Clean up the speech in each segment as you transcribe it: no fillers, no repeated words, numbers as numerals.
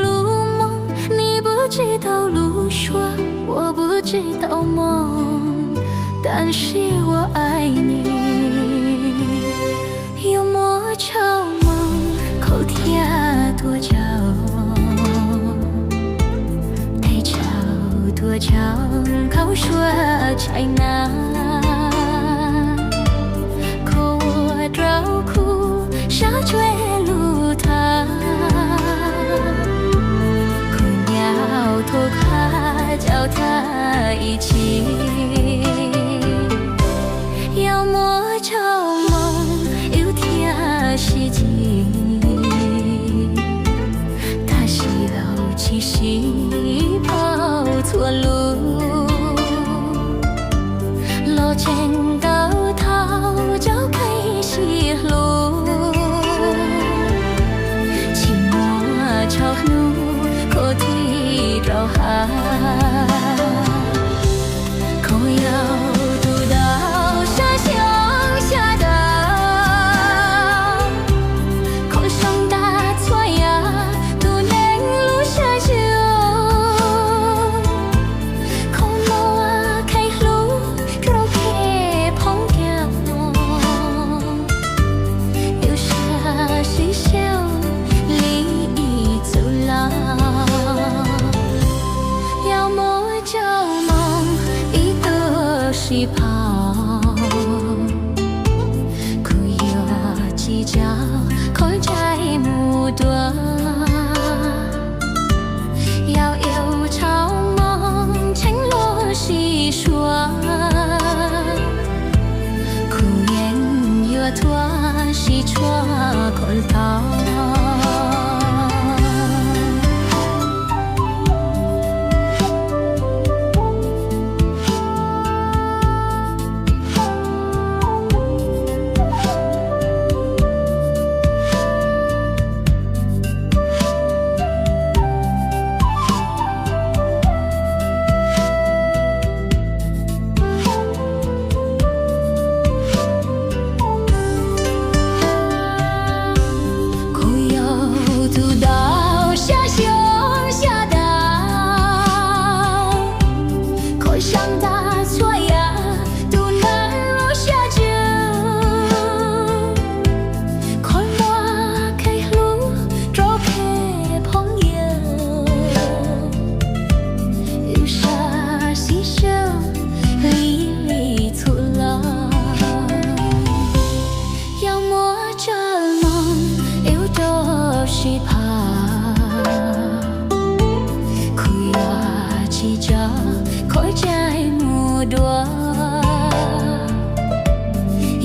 路梦，你不知道路说，我不知道梦，但是我爱你。有莫愁梦，口贴多久，太吵多久，口说才难。可我照顾沙坠路塔，苦鸟头卡脚踏一起。有莫愁梦，有天时机，他西楼其实跑错路，路前到头就开始路，寂寞愁怒可提着哈。是跑，苦有计较，口在目多，要有朝梦，承诺细说，苦言越多，是错口头。是怕苦呀计较，口在目多，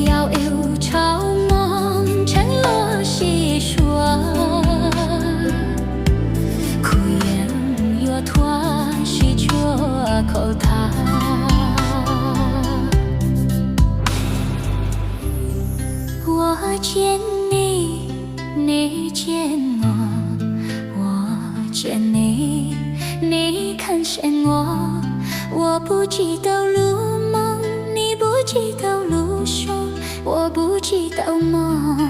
要有朝梦，承诺细说，苦言越多，是错口他。我见你，你见我，我见你，你看见我。我不知道路梦，你不知道路说，我不知道梦。